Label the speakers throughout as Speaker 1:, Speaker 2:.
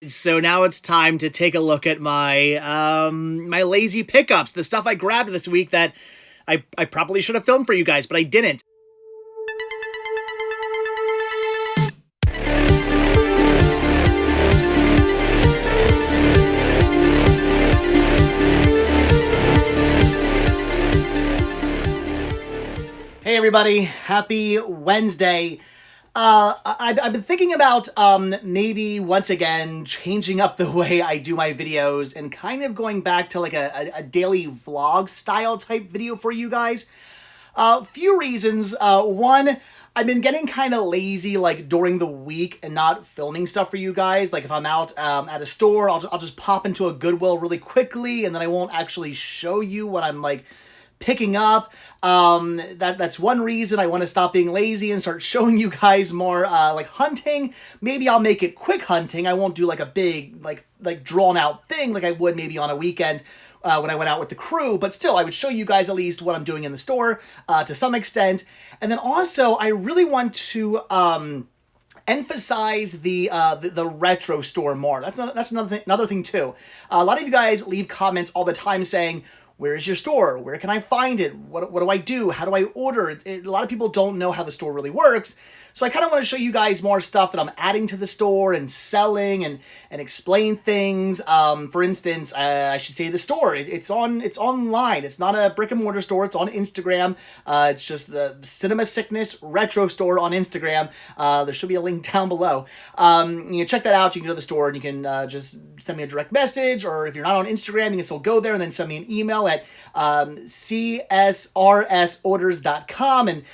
Speaker 1: So now it's time to take a look at my my lazy pickups, the stuff I grabbed this week that I probably should have filmed for you guys, but I didn't. Hey everybody, happy Wednesday. I've been thinking about maybe once again changing up the way I do my videos and kind of going back to like a daily vlog style type video for you guys. Few reasons. One, I've been getting kind of lazy like during the week and not filming stuff for you guys. Like if I'm out at a store, I'll just pop into a Goodwill really quickly and then I won't actually show you what I'm like picking up. That's one reason I want to stop being lazy and start showing you guys more like hunting. Maybe I'll make it quick hunting. I won't do like a big like drawn out thing like I would maybe on a weekend when I went out with the crew, but still I would show you guys at least what I'm doing in the store to some extent. And then also I really want to emphasize the retro store more. That's another thing too. A lot of you guys leave comments all the time saying, where is your store? Where can I find it? What do I do? How do I order it? A lot of people don't know how the store really works. So I kind of want to show you guys more stuff that I'm adding to the store and selling and explain things. For instance, I should say the store. It's online. It's not a brick and mortar store. It's on Instagram. It's just the Cinema Sickness Retro Store on Instagram. There should be a link down below. You can check that out. You can go to the store and you can just send me a direct message, or if you're not on Instagram, you can still go there and then send me an email at csrsorders.com let me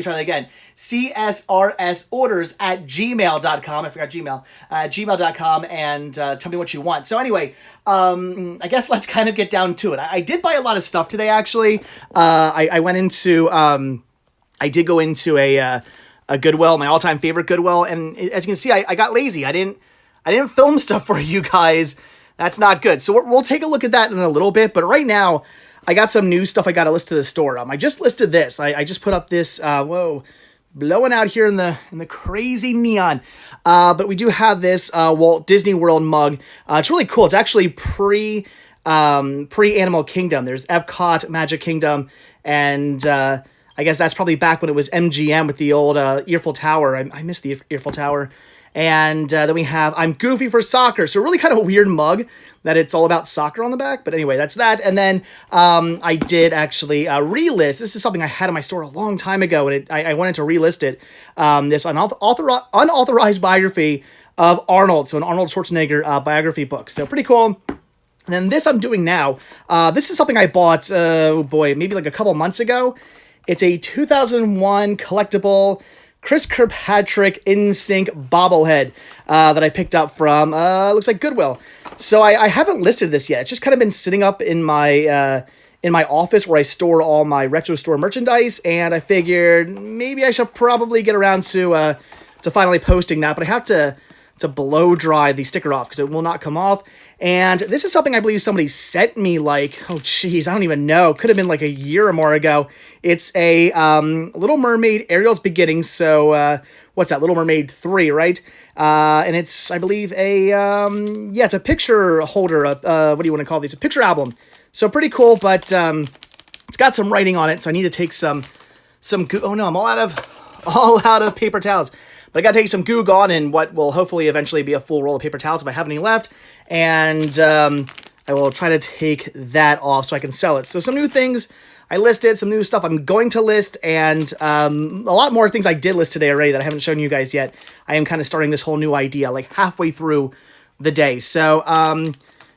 Speaker 1: try that again. csrsorders@gmail.com. I forgot Gmail. Gmail.com, and tell me what you want. So anyway, I guess let's kind of get down to it. I did buy a lot of stuff today, actually. I went into, I did go into a Goodwill, my all-time favorite Goodwill, and as you can see, I got lazy. I didn't film stuff for you guys. That's not good. So we'll take a look at that in a little bit, but right now, I got some new stuff I got to list to the store. I just listed this. I just put up this, whoa, blowing out here in the crazy neon. But we do have this Walt Disney World mug. It's really cool. It's actually pre-Animal Kingdom. There's Epcot, Magic Kingdom, and I guess that's probably back when it was MGM with the old Eiffel Tower. I miss the Eiffel Tower. And then we have I'm Goofy for Soccer. So really kind of a weird mug that it's all about soccer on the back. But anyway, that's that. And then I did actually relist. This is something I had in my store a long time ago, and I wanted to relist it. This unauthorized biography of Arnold. So an Arnold Schwarzenegger biography book. So pretty cool. And then this I'm doing now. This is something I bought, maybe like a couple months ago. It's a 2001 collectible Chris Kirkpatrick In Sync bobblehead that I picked up from, looks like Goodwill. So I haven't listed this yet. It's just kind of been sitting up in my office where I store all my retro store merchandise, and I figured maybe I should probably get around to finally posting that, but I have to blow dry the sticker off because it will not come off. And this is something I believe somebody sent me like, oh geez, I don't even know. Could have been like a year or more ago. It's a Little Mermaid Ariel's Beginning. So what's that? Little Mermaid 3, right? And it's, I believe, it's a picture holder. What do you want to call these? A picture album. So pretty cool, but it's got some writing on it. So I need to take some oh no, I'm all out of paper towels. But I got to take some Goo Gone and what will hopefully eventually be a full roll of paper towels if I have any left. And I will try to take that off so I can sell it. So some new things I listed, some new stuff I'm going to list, and a lot more things I did list today already that I haven't shown you guys yet. I am kind of starting this whole new idea like halfway through the day. So,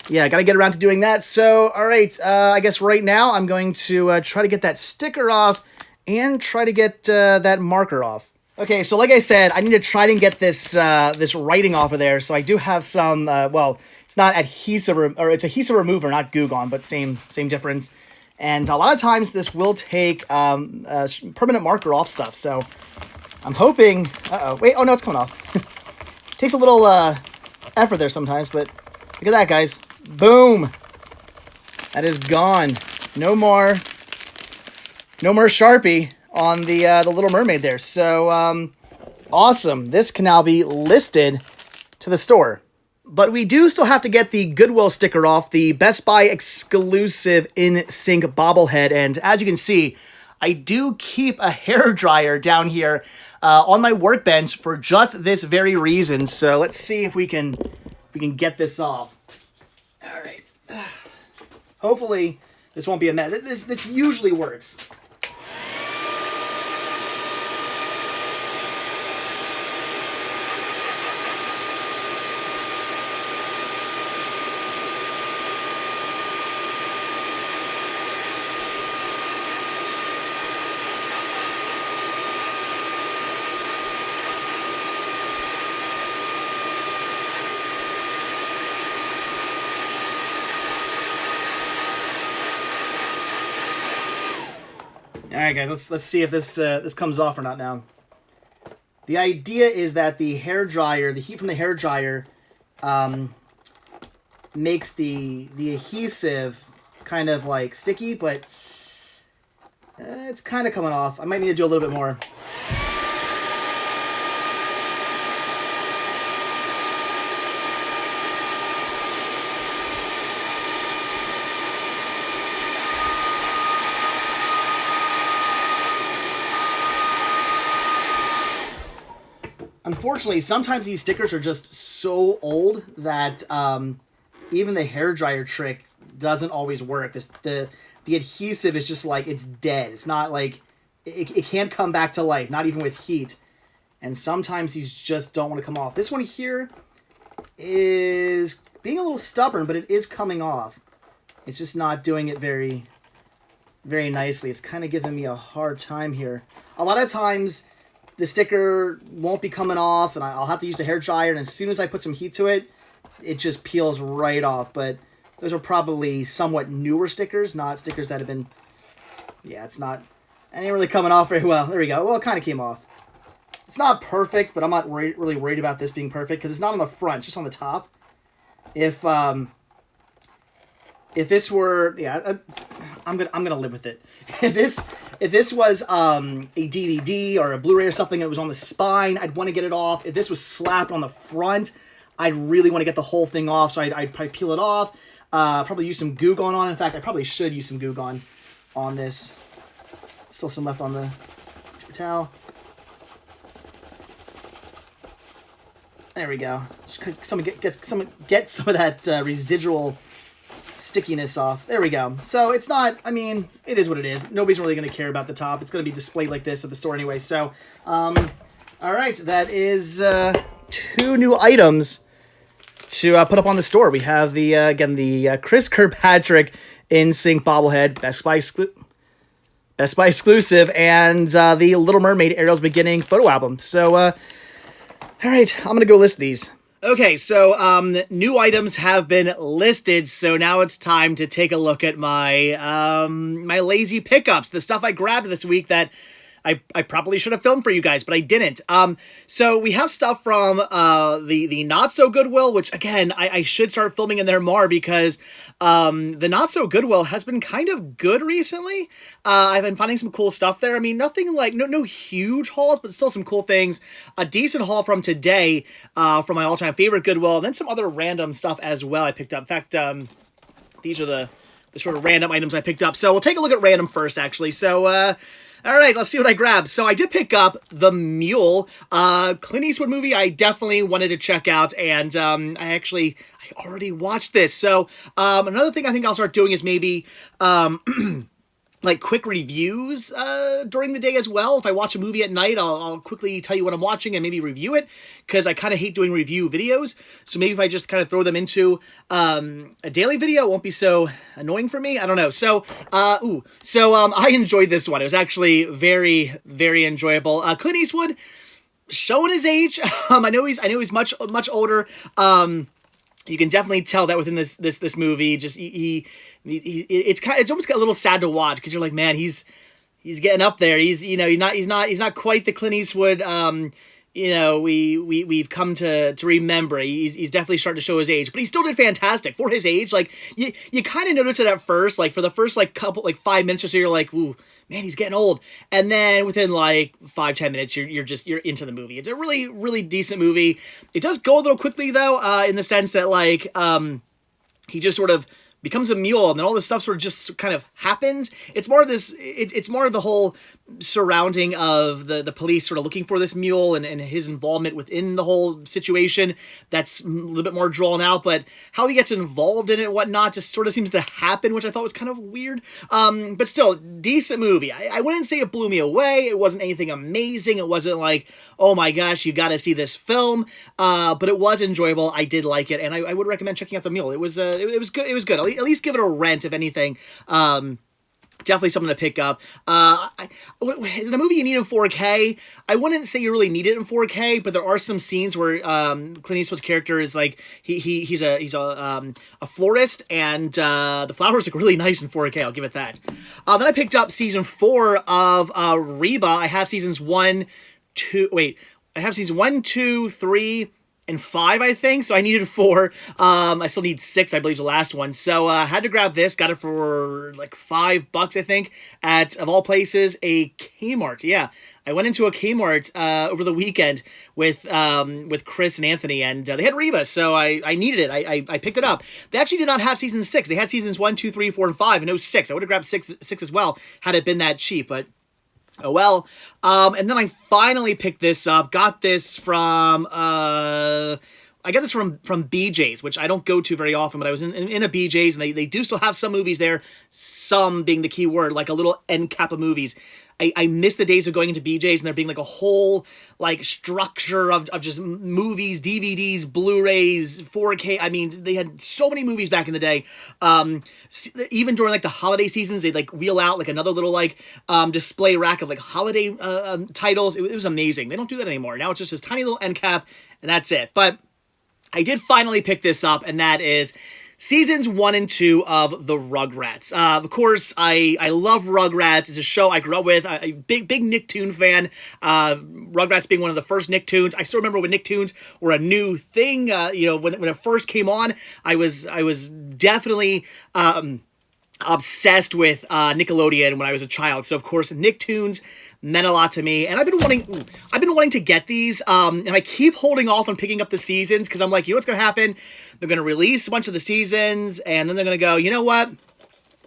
Speaker 1: yeah, I got to get around to doing that. So, all right, I guess right now I'm going to try to get that sticker off and try to get that marker off. Okay, so like I said, I need to try and get this this writing off of there. So I do have some, it's not adhesive, or it's adhesive remover, not Goo Gone, but same difference. And a lot of times this will take permanent marker off stuff. So I'm hoping, wait, oh no, it's coming off. Takes a little effort there sometimes, but look at that, guys. Boom. That is gone. No more Sharpie on the Little Mermaid there. So, awesome. This can now be listed to the store. But we do still have to get the Goodwill sticker off, the Best Buy exclusive In Sync bobblehead. And as you can see, I do keep a hairdryer down here on my workbench for just this very reason. So let's see if we can get this off. All right. Hopefully this won't be a mess. This usually works. All right, guys, let's see if this comes off or not now. The idea is that the hairdryer, the heat from the hairdryer, makes the adhesive kind of like sticky, but it's kind of coming off. I might need to do a little bit more. Unfortunately, sometimes these stickers are just so old that even the hairdryer trick doesn't always work. The adhesive is just like, it's dead. It's not like, it can't come back to life, not even with heat. And sometimes these just don't want to come off. This one here is being a little stubborn, but it is coming off. It's just not doing it very, very nicely. It's kind of giving me a hard time here. A lot of times the sticker won't be coming off, and I'll have to use the hairdryer, and as soon as I put some heat to it, it just peels right off. But those are probably somewhat newer stickers, not stickers that have been... Yeah, it ain't really coming off very well. There we go. Well, it kind of came off. It's not perfect, but I'm not really worried about this being perfect, because it's not on the front, it's just on the top. If this were... Yeah, I'm gonna live with it. If this was a DVD or a Blu-ray or something and it was on the spine, I'd want to get it off. If this was slapped on the front, I'd really want to get the whole thing off, so I'd probably peel it off. Probably use some Goo Gone on. In fact, I probably should use some Goo Gone on this. Still some left on the paper towel. There we go. Just get some of that residual stickiness off. There we go. So it's not, I mean, it is what it is. Nobody's really going to care about the top. It's going to be displayed like this at the store anyway. So, all right, that is 2 new items to put up on the store. We have the, again, the Chris Kirkpatrick In Sync bobblehead, Best Buy exclusive, and the Little Mermaid Ariel's Beginning photo album. So, all right, I'm going to go list these. Okay, so new items have been listed, so now it's time to take a look at my my lazy pickups, the stuff I grabbed this week that I probably should have filmed for you guys, but I didn't. So we have stuff from the Not So Goodwill, which again, I should start filming in there more because the Not So Goodwill has been kind of good recently. I've been finding some cool stuff there. I mean, nothing like, no huge hauls, but still some cool things. A decent haul from today from my all-time favorite Goodwill, and then some other random stuff as well I picked up. In fact, these are the sort of random items I picked up. So we'll take a look at random first, actually. So, all right, let's see what I grabbed. So I did pick up The Mule, Clint Eastwood movie I definitely wanted to check out, and I already watched this. So another thing I think I'll start doing is maybe like quick reviews during the day as well. If I watch a movie at night, I'll quickly tell you what I'm watching and maybe review it, because I kind of hate doing review videos. So maybe if I just kind of throw them into a daily video, it won't be so annoying for me. I don't know. So, I enjoyed this one. It was actually very, very enjoyable. Clint Eastwood showing his age. I know he's much older. You can definitely tell that within this movie. Just it's almost a little sad to watch, because you're like, man, he's getting up there. He's not quite the Clint Eastwood we've come to remember. He's definitely starting to show his age, but he still did fantastic for his age. Like you kind of notice it at first, like for the first like couple like 5 minutes or so, you're like, ooh, man, he's getting old. And then within like 5-10 minutes, you're into the movie. It's a really really decent movie. It does go a little quickly though, in the sense that like he just sort of becomes a mule, and then all this stuff sort of just kind of happens. It's more of this. It's more of the whole surrounding of the police sort of looking for this mule and his involvement within the whole situation. That's a little bit more drawn out, but how he gets involved in it and whatnot just sort of seems to happen, which I thought was kind of weird. But still, decent movie. I wouldn't say it blew me away. It wasn't anything amazing. It wasn't like, oh my gosh, you got to see this film. But it was enjoyable. I did like it, and I would recommend checking out The Mule. It was good. It was good. At least give it a rent, if anything. Definitely something to pick up. Is it a movie you need in 4K? I wouldn't say you really need it in 4K, but there are some scenes where Clint Eastwood's character is like he's a florist, and the flowers look really nice in 4K. I'll give it that. Then I picked up season 4 of Reba. I have seasons 1, 2. Wait, I have seasons 1, 2, 3. And 5, I think, so I needed 4. I still need 6, I believe, the last one. So I had to grab this. Got it for like $5, I think, at, of all places, a Kmart. Yeah, I went into a Kmart over the weekend with Chris and Anthony, and they had Reba, so I needed it. I picked it up. They actually did not have season 6. They had seasons 1, 2, 3, 4, and 5, and no 6. I would have grabbed 6 as well had it been that cheap, but oh well. And then I finally picked this up. Got this from I got this from BJ's, which I don't go to very often, but I was in a BJ's, and they do still have some movies there, some being the key word, like a little end cap of movies. I miss the days of going into BJ's and there being like a whole like structure of just movies, DVDs, Blu-rays, 4K. I mean, they had so many movies back in the day. Even during like the holiday seasons, they'd like wheel out like another little like display rack of like holiday titles. It was amazing. They don't do that anymore. Now it's just this tiny little end cap, and that's it. But I did finally pick this up, and that is seasons 1 and 2 of the Rugrats. Of course, I love Rugrats. It's a show I grew up with. I'm a big Nicktoon fan. Rugrats being one of the first Nicktoons. I still remember when Nicktoons were a new thing. When it first came on, I was definitely obsessed with Nickelodeon when I was a child. So of course, Nicktoons meant a lot to me, and I've been wanting to get these, and I keep holding off on picking up the seasons because I'm like, you know what's going to happen? They're going to release a bunch of the seasons, and then they're going to go, you know what?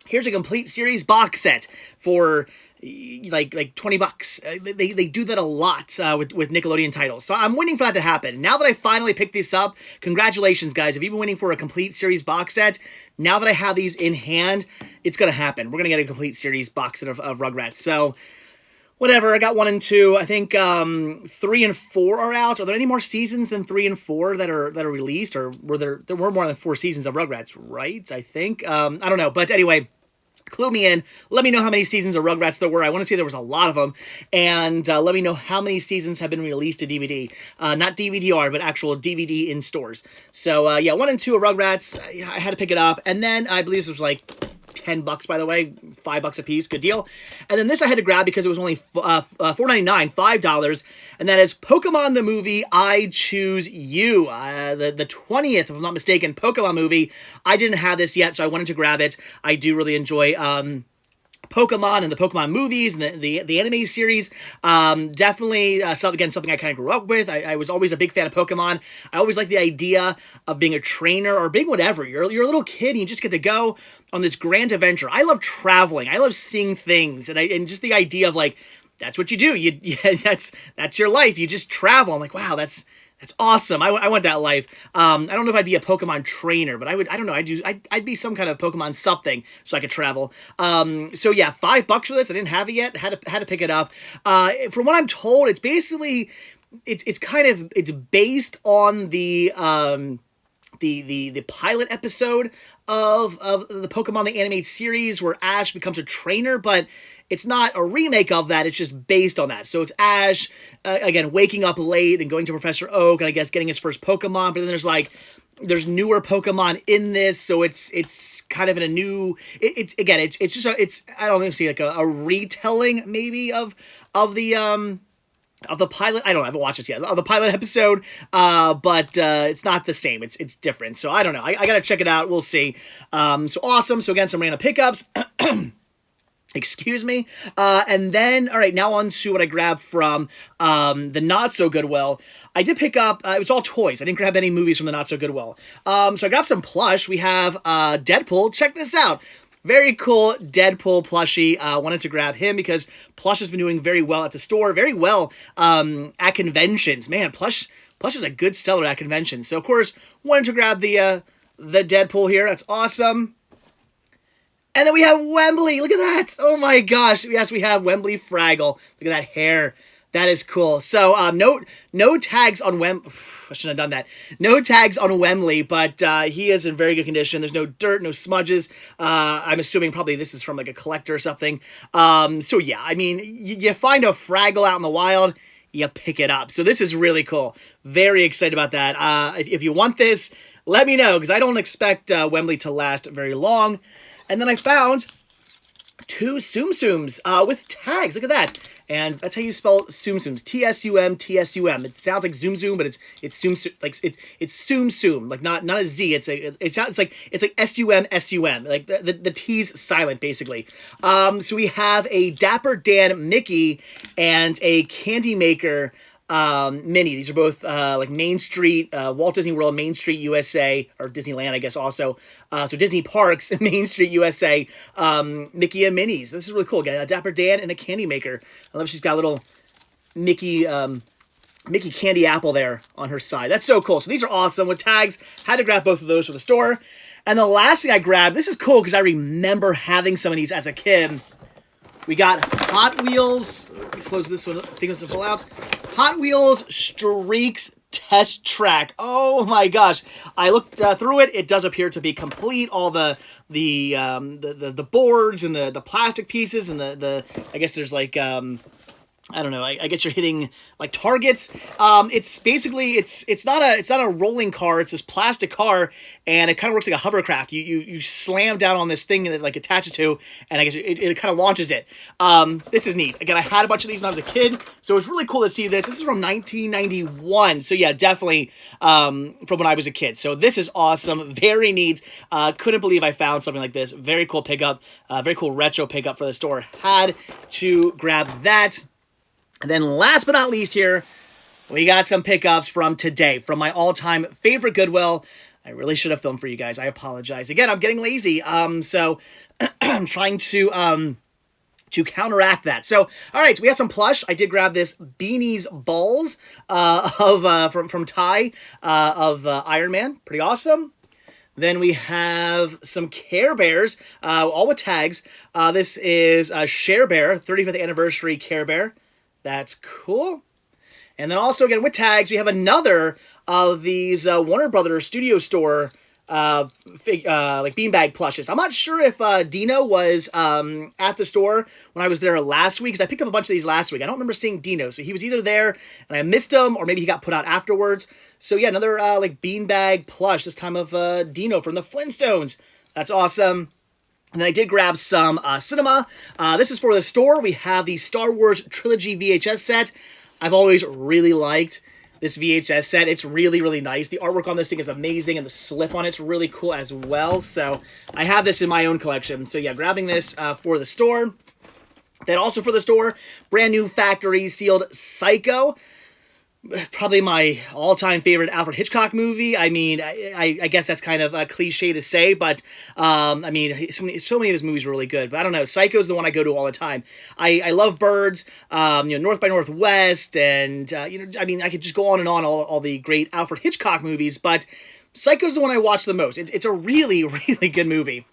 Speaker 1: Here's a complete series box set for like $20. They do that a lot with Nickelodeon titles. So I'm waiting for that to happen. Now that I finally picked this up, congratulations, guys. If you've been waiting for a complete series box set, now that I have these in hand, it's going to happen. We're going to get a complete series box set of Rugrats. So whatever, I got 1 and 2. I think 3 and 4 are out. Are there any more seasons than 3 and 4 that are released? Or were there were more than 4 seasons of Rugrats, right? I think. I don't know. But anyway, clue me in. Let me know how many seasons of Rugrats there were. I want to say there was a lot of them. And let me know how many seasons have been released to DVD. Not DVD-R, but actual DVD in stores. So, yeah, 1 and 2 of Rugrats. I had to pick it up. And then I believe this was like $10, by the way, $5 a piece, good deal. And then this I had to grab because it was only $4.99, $5, and that is Pokemon the movie I Choose You, the 20th, if I'm not mistaken, Pokemon movie. I didn't have this yet, so I wanted to grab it. I do really enjoy Pokemon and the Pokemon movies and the anime series. Definitely something I kind of grew up with. I was always a big fan of Pokemon. I always liked the idea of being a trainer or being whatever. You're a little kid and you just get to go on this grand adventure. I love traveling. I love seeing things, and just the idea of like, that's what you do. That's your life. You just travel. I'm like, wow, that's awesome. I want that life. I don't know if I'd be a Pokemon trainer, but I don't know. I'd be some kind of Pokemon something so I could travel. So yeah, $5 for this. I didn't have it yet. Had to pick it up. From what I'm told, it's basically, it's based on the pilot episode of the Pokemon the animated series where Ash becomes a trainer, but it's not a remake of that. It's just based on that. So it's Ash, again, waking up late and going to Professor Oak and I guess getting his first Pokemon. But then there's newer Pokemon in this. So it's kind of in a new, it's I don't know, see like a retelling maybe of the of the pilot. I don't know, I haven't watched this yet. Of the pilot episode, but it's not the same. It's different. So I don't know. I gotta check it out. We'll see. So awesome. So again, some random pickups. Excuse me. And then, all right, now on to what I grabbed from the Not So Goodwill. I did pick up, it was all toys. I didn't grab any movies from the Not So Goodwill. So I grabbed some plush. We have Deadpool. Check this out. Very cool Deadpool plushie. Wanted to grab him because plush has been doing very well at the store. Very well at conventions. Man, plush is a good seller at conventions. So, of course, wanted to grab the Deadpool here. That's awesome. And then we have Wembley. Look at that. Oh my gosh. Yes, we have Wembley Fraggle. Look at that hair. That is cool. So, no tags on Wembley. I shouldn't have done that. No tags on Wembley, but he is in very good condition. There's no dirt, no smudges. I'm assuming probably this is from like a collector or something. So yeah, I mean, you find a Fraggle out in the wild, you pick it up. So this is really cool. Very excited about that. If you want this, let me know, because I don't expect Wembley to last very long. And then I found 2 Tsum Tsums with tags. Look at that. And that's how you spell Tsum Tsums. T-S-U-M, T-S-U-M. It sounds like Zoom Zoom, but it's Tsum, like it's Tsum Tsum, like not a Z. It's like S-U-M, S-U-M. Like the T's silent, basically. So we have a Dapper Dan Mickey and a Candy Maker mini. These are both like Main Street, Walt Disney World, Main Street, USA, or Disneyland, I guess, also. So Disney Parks, Main Street, USA, Mickey and Minis. This is really cool. Again, a Dapper Dan and a Candy Maker. I love she's got a little Mickey candy apple there on her side. That's so cool. So these are awesome with tags. Had to grab both of those for the store. And the last thing I grabbed, this is cool because I remember having some of these as a kid. We got Hot Wheels. Let me close this one. I think it's going to pull out. Hot Wheels Streaks Test Track. Oh my gosh! I looked through it. It does appear to be complete. All the boards and the plastic pieces and the I guess there's like I don't know. I guess you're hitting like targets. It's basically it's not a rolling car. It's this plastic car, and it kind of works like a hovercraft. You slam down on this thing that it like attaches to, and I guess it kind of launches it. This is neat. Again, I had a bunch of these when I was a kid, so it was really cool to see this. This is from 1991, so yeah, definitely from when I was a kid. So this is awesome. Very neat. Couldn't believe I found something like this. Very cool pickup. Very cool retro pickup for the store. Had to grab that. And then last but not least here, we got some pickups from today, from my all-time favorite Goodwill. I really should have filmed for you guys. I apologize. Again, I'm getting lazy, so I'm trying to counteract that. So, all right, so we have some plush. I did grab this Beanie's Balls from Ty of Iron Man. Pretty awesome. Then we have some Care Bears, all with tags. This is a Share Bear, 35th anniversary Care Bear. That's cool. And then also, again, with tags, we have another of these Warner Brothers Studio Store like beanbag plushes. I'm not sure if Dino was at the store when I was there last week, because I picked up a bunch of these last week. I don't remember seeing Dino, so he was either there and I missed him, or maybe he got put out afterwards. So yeah, another like beanbag plush, this time of Dino from the Flintstones. That's awesome. And then I did grab some cinema. This is for the store. We have the Star Wars Trilogy VHS set. I've always really liked this VHS set. It's really, really nice. The artwork on this thing is amazing, and the slip on it's really cool as well. So I have this in my own collection. So yeah, grabbing this for the store. Then also for the store, brand new factory sealed Psycho. Probably my all-time favorite Alfred Hitchcock movie. I mean, I guess that's kind of a cliche to say, but I mean, so many of his movies are really good. But I don't know, Psycho's the one I go to all the time. I love Birds, North by Northwest, and I mean, I could just go on and on all the great Alfred Hitchcock movies, but Psycho's the one I watch the most. It's a really, really good movie.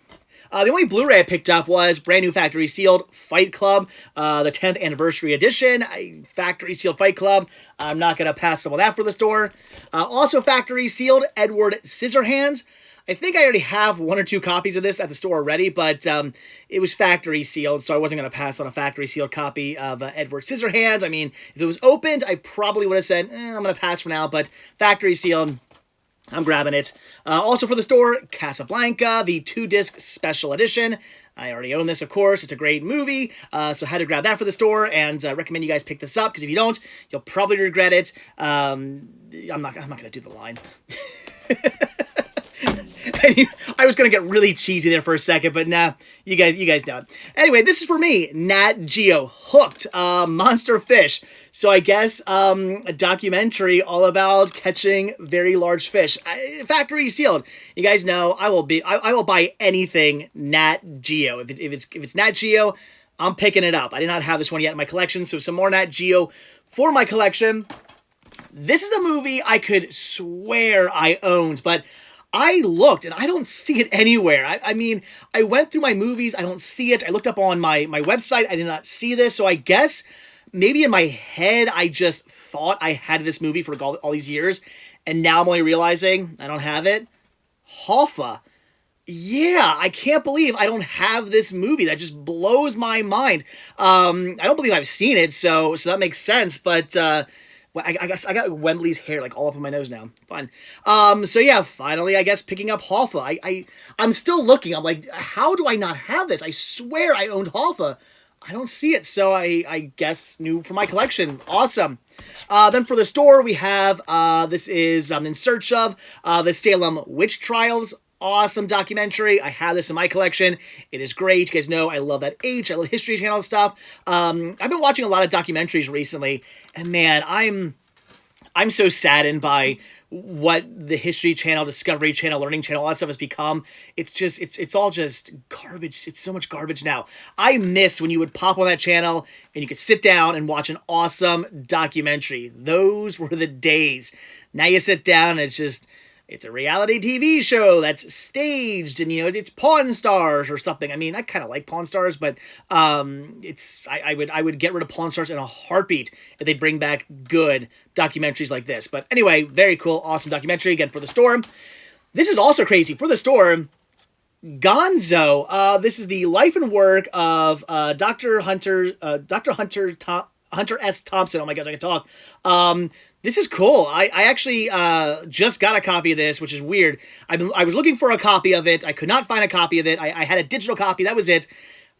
Speaker 1: The only Blu-ray I picked up was brand new factory sealed Fight Club, the 10th anniversary edition. Factory sealed Fight Club. I'm not going to pass some of that for the store. Also factory sealed Edward Scissorhands. I think I already have 1 or 2 copies of this at the store already, but it was factory sealed, so I wasn't going to pass on a factory sealed copy of Edward Scissorhands. I mean, if it was opened, I probably would have said, I'm going to pass for now, but factory sealed. I'm grabbing it. Also for the store, Casablanca, the 2-disc special edition. I already own this, of course. It's a great movie, so I had to grab that for the store, and recommend you guys pick this up, because if you don't, you'll probably regret it. I'm not going to do the line. I was going to get really cheesy there for a second, but nah, you guys know it. Anyway, this is for me, Nat Geo, Hooked, Monster Fish. So I guess a documentary all about catching very large fish. Factory sealed. You guys know I will buy anything Nat Geo. If it's Nat Geo, I'm picking it up. I did not have this one yet in my collection, so some more Nat Geo for my collection. This is a movie I could swear I owned, but I looked and I don't see it anywhere. I mean, I went through my movies. I don't see it. I looked up on my website. I did not see this. So I guess maybe in my head, I just thought I had this movie for all these years. And now I'm only realizing I don't have it. Hoffa. Yeah, I can't believe I don't have this movie. That just blows my mind. I don't believe I've seen it. So that makes sense. But, well, I guess I got Wembley's hair like all up on my nose now. Fun. So yeah, finally, I guess picking up Hoffa. I'm still looking. I'm like, how do I not have this? I swear I owned Hoffa. I don't see it. So I guess new for my collection. Awesome. Then for the store, we have, this is In Search of, the Salem Witch Trials. Awesome documentary. I have this in my collection. It is great. You guys know I love that I love History Channel stuff. I've been watching a lot of documentaries recently, and man, I'm so saddened by what the History Channel, Discovery Channel, Learning Channel, all that stuff has become. It's just, it's all just garbage. It's so much garbage now. I miss when you would pop on that channel and you could sit down and watch an awesome documentary. Those were the days. Now you sit down and it's a reality TV show that's staged, and, you know, it's Pawn Stars or something. I mean, I kind of like Pawn Stars, but I would get rid of Pawn Stars in a heartbeat if they bring back good documentaries like this. But anyway, very cool, awesome documentary, again, for the store. This is also crazy. For the store, Gonzo. This is the life and work of Dr. Hunter S. Thompson. Oh my gosh, I can talk. This is cool. I actually just got a copy of this, which is weird. I was looking for a copy of it. I could not find a copy of it. I had a digital copy. That was it.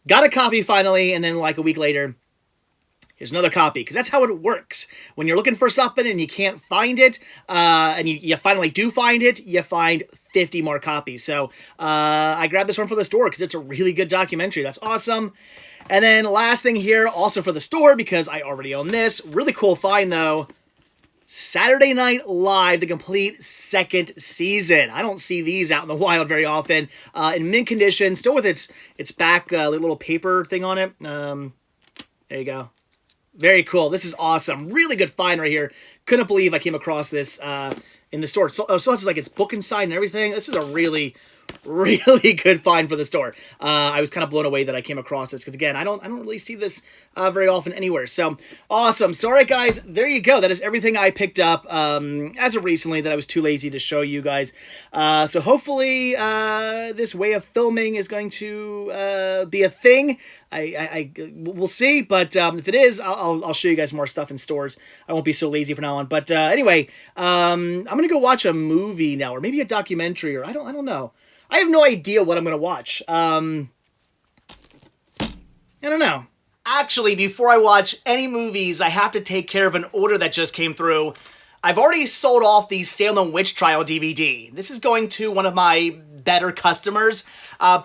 Speaker 1: Got a copy finally, and then like a week later, here's another copy. Because that's how it works. When you're looking for something and you can't find it, and you finally do find it, you find 50 more copies. So I grabbed this one for the store because it's a really good documentary. That's awesome. And then last thing here, also for the store, because I already own this. Really cool find, though. Saturday Night Live, the complete second season. I don't see these out in the wild very often. In mint condition, still with its back little paper thing on it. There you go. Very cool. This is awesome. Really good find right here. Couldn't believe I came across this in the store. So this is like its book inside and everything. This is a really good find for the store. I was kind of blown away that I came across this because, again, I don't really see this very often anywhere. So awesome. So, all right, guys, there you go. That is everything I picked up as of recently that I was too lazy to show you guys. So hopefully this way of filming is going to be a thing. We'll see, but if it is, I'll show you guys more stuff in stores. I won't be so lazy from now on. But anyway, I'm gonna go watch a movie now, or maybe a documentary, or I don't know. I have no idea what I'm gonna watch. I don't know. Actually, before I watch any movies, I have to take care of an order that just came through. I've already sold off the Salem Witch Trial DVD. This is going to one of my better customers.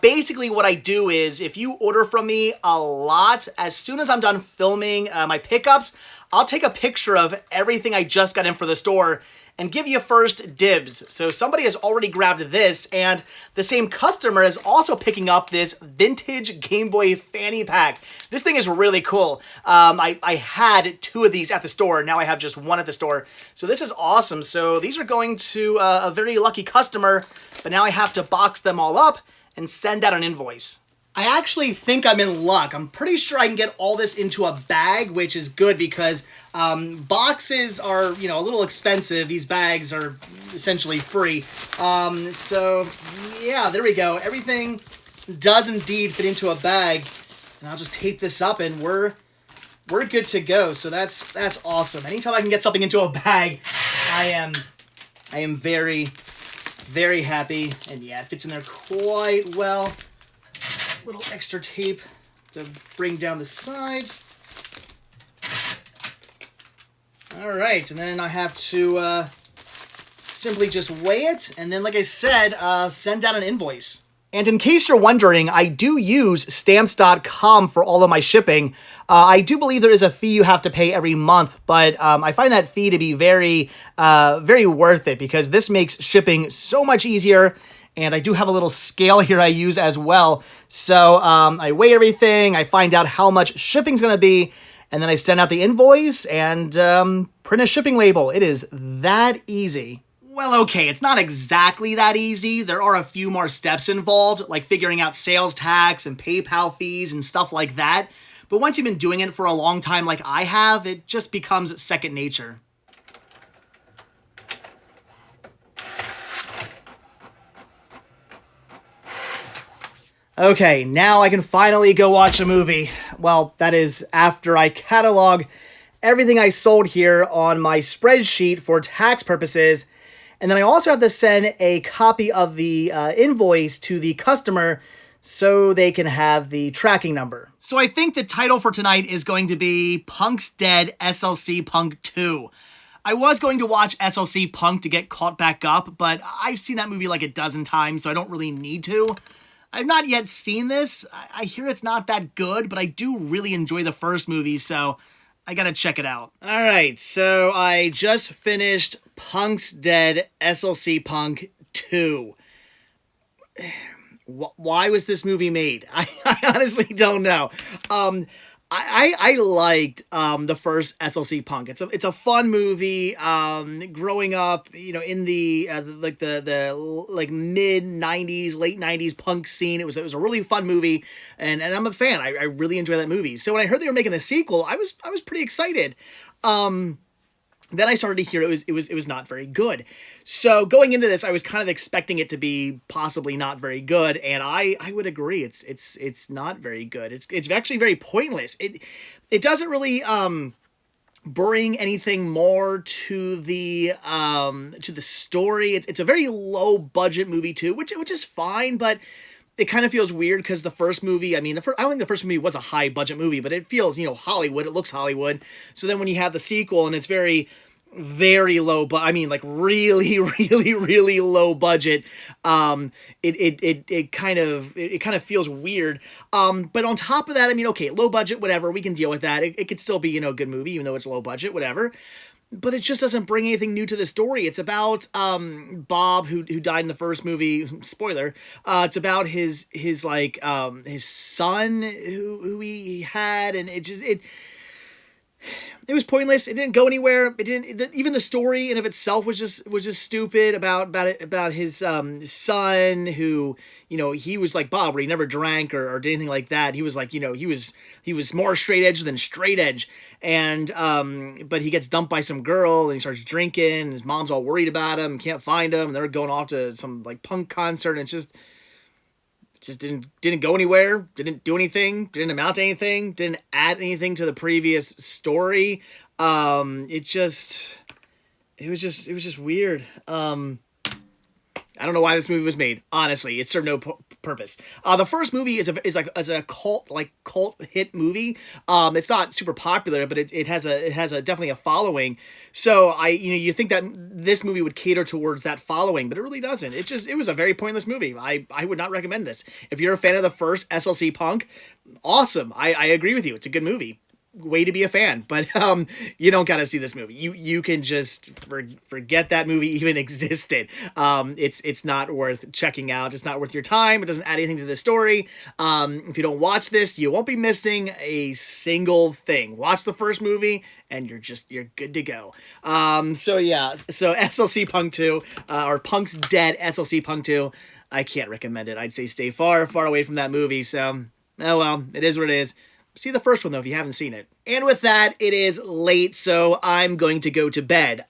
Speaker 1: Basically, what I do is, if you order from me a lot, as soon as I'm done filming my pickups, I'll take a picture of everything I just got in for the store and give you first dibs. So somebody has already grabbed this, and the same customer is also picking up this vintage Game Boy fanny pack. This thing is really cool. I had 2 of these at the store. Now I have just 1 at the store. So this is awesome. So these are going to a very lucky customer, but now I have to box them all up and send out an invoice. I actually think I'm in luck. I'm pretty sure I can get all this into a bag, which is good because boxes are, you know, a little expensive. These bags are essentially free. So, yeah, there we go. Everything does indeed fit into a bag. And I'll just tape this up and we're good to go. So that's awesome. Anytime I can get something into a bag, I am very, Very happy. And yeah, it fits in there quite well. A little extra tape to bring down the sides. All right, and then I have to simply just weigh it, and then, like I said, send out an invoice. And in case you're wondering, I do use Stamps.com for all of my shipping. I do believe there is a fee you have to pay every month, but I find that fee to be very, very worth it because this makes shipping so much easier. And I do have a little scale here I use as well. So I weigh everything, I find out how much shipping's going to be, and then I send out the invoice and print a shipping label. It is that easy. Well, okay, it's not exactly that easy. There are a few more steps involved, like figuring out sales tax and PayPal fees and stuff like that. But once you've been doing it for a long time like I have, it just becomes second nature. Okay, now I can finally go watch a movie. Well, that is after I catalog everything I sold here on my spreadsheet for tax purposes. And then I also have to send a copy of the invoice to the customer so they can have the tracking number. So I think the title for tonight is going to be Punk's Dead SLC Punk 2. I was going to watch SLC Punk to get caught back up, but I've seen that movie like a dozen times, so I don't really need to. I've not yet seen this. I hear it's not that good, but I do really enjoy the first movie, so I gotta check it out. All right, so I just finished Punk's Dead SLC Punk 2. Why was this movie made? I honestly don't know. I liked the first SLC Punk. It's a fun movie. Growing up, you know, in the like mid '90s, late '90s punk scene, it was a really fun movie, and I'm a fan. I really enjoy that movie. So when I heard they were making a sequel, I was pretty excited. Then I started to hear it was not very good. So going into this, I was kind of expecting it to be possibly not very good, and I would agree. It's not very good. It's actually very pointless. It doesn't really bring anything more to the story. It's a very low budget movie too, which is fine, but it kind of feels weird because the first movie, I mean, I don't think the first movie was a high budget movie, but it feels, you know, Hollywood. It looks Hollywood. So then when you have the sequel and it's very, very low, but I mean, like really, really, really low budget, it kind of feels weird. But on top of that, I mean, okay, low budget, whatever, we can deal with that. It could still be, you know, a good movie, even though it's low budget, whatever. But it just doesn't bring anything new to the story. It's about Bob, who died in the first movie. Spoiler. It's about his son who he had, and it was pointless. It didn't go anywhere. Even the story in of itself was just stupid about his son who, you know, he was like Bob, where he never drank or did anything like that. He was like, you know, he was more straight edge than straight edge. And but he gets dumped by some girl and he starts drinking, and his mom's all worried about him, can't find him, and they're going off to some like punk concert, and it just didn't go anywhere, didn't do anything, didn't amount to anything, didn't add anything to the previous story. It was just weird. I don't know why this movie was made. Honestly, it served no purpose. The first movie is a cult hit movie. It's not super popular, but it has a definitely a following. So you think that this movie would cater towards that following, but it really doesn't. It was a very pointless movie. I would not recommend this. If you're a fan of the first SLC Punk, awesome. I agree with you. It's a good movie. Way to be a fan, but you don't gotta see this movie. You can just forget that movie even existed. It's not worth checking out. It's not worth your time. It doesn't add anything to the story. If you don't watch this, you won't be missing a single thing. Watch the first movie and you're good to go. So SLC Punk 2 or Punk's Dead SLC Punk 2, I can't recommend it. I'd say stay far away from that movie. So oh well, it is what it is. See the first one, though, if you haven't seen it. And with that, it is late, so I'm going to go to bed.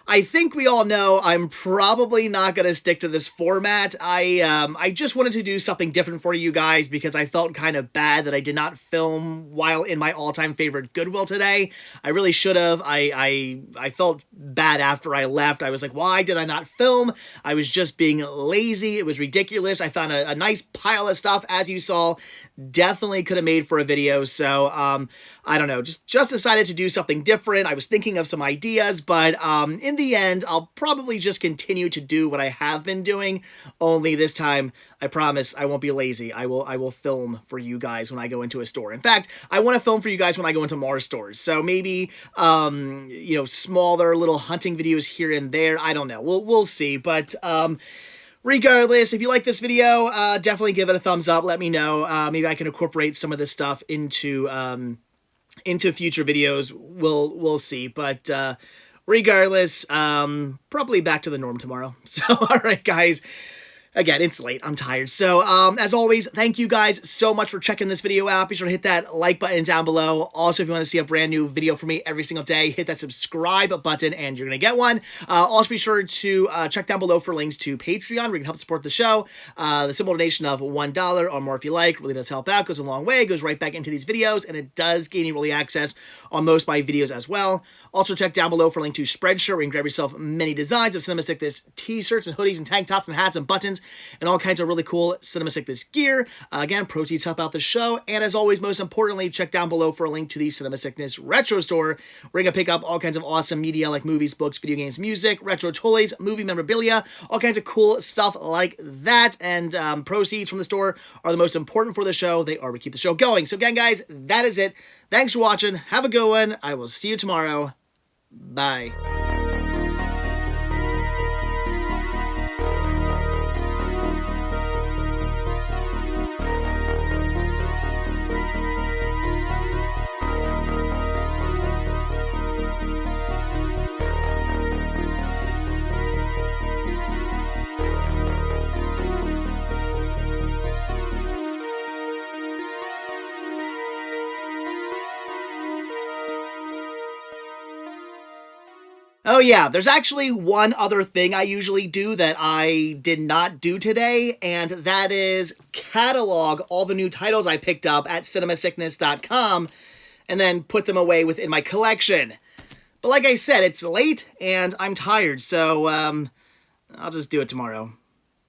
Speaker 1: I think we all know I'm probably not going to stick to this format. I just wanted to do something different for you guys because I felt kind of bad that I did not film while in my all-time favorite Goodwill today. I really should have. I felt bad after I left. I was like, why did I not film? I was just being lazy. It was ridiculous. I found a nice pile of stuff, as you saw. Definitely could have made for a video, so I don't know, just decided to do something different. I was thinking of some ideas, but in the end, I'll probably just continue to do what I have been doing, only this time, I promise, I won't be lazy. I will film for you guys when I go into a store. In fact, I want to film for you guys when I go into more stores, so maybe, you know, smaller little hunting videos here and there. I don't know, we'll see, but regardless, if you like this video, definitely give it a thumbs up. Let me know. Maybe I can incorporate some of this stuff into future videos. We'll see. But regardless, probably back to the norm tomorrow. So, all right, guys. Again, it's late. I'm tired. So, as always, thank you guys so much for checking this video out. Be sure to hit that like button down below. Also, if you want to see a brand new video from me every single day, hit that subscribe button and you're going to get one. Also, be sure to check down below for links to Patreon where you can help support the show. The simple donation of $1 or more if you like really does help out. Goes a long way. Goes right back into these videos, and it does gain you early access on most of my videos as well. Also, check down below for a link to Spreadshirt where you can grab yourself many designs of Cinema Sickness t-shirts and hoodies and tank tops and hats and buttons and all kinds of really cool Cinema Sickness gear. Again, proceeds help out the show. And as always, most importantly, check down below for a link to the Cinema Sickness Retro Store, where you can pick up all kinds of awesome media like movies, books, video games, music, retro toys, movie memorabilia, all kinds of cool stuff like that. And proceeds from the store are the most important for the show. They are what keep the show going. So again, guys, that is it. Thanks for watching. Have a good one. I will see you tomorrow. Bye. Oh yeah, there's actually one other thing I usually do that I did not do today, and that is catalog all the new titles I picked up at cinemasickness.com and then put them away within my collection. But like I said, it's late and I'm tired, so I'll just do it tomorrow.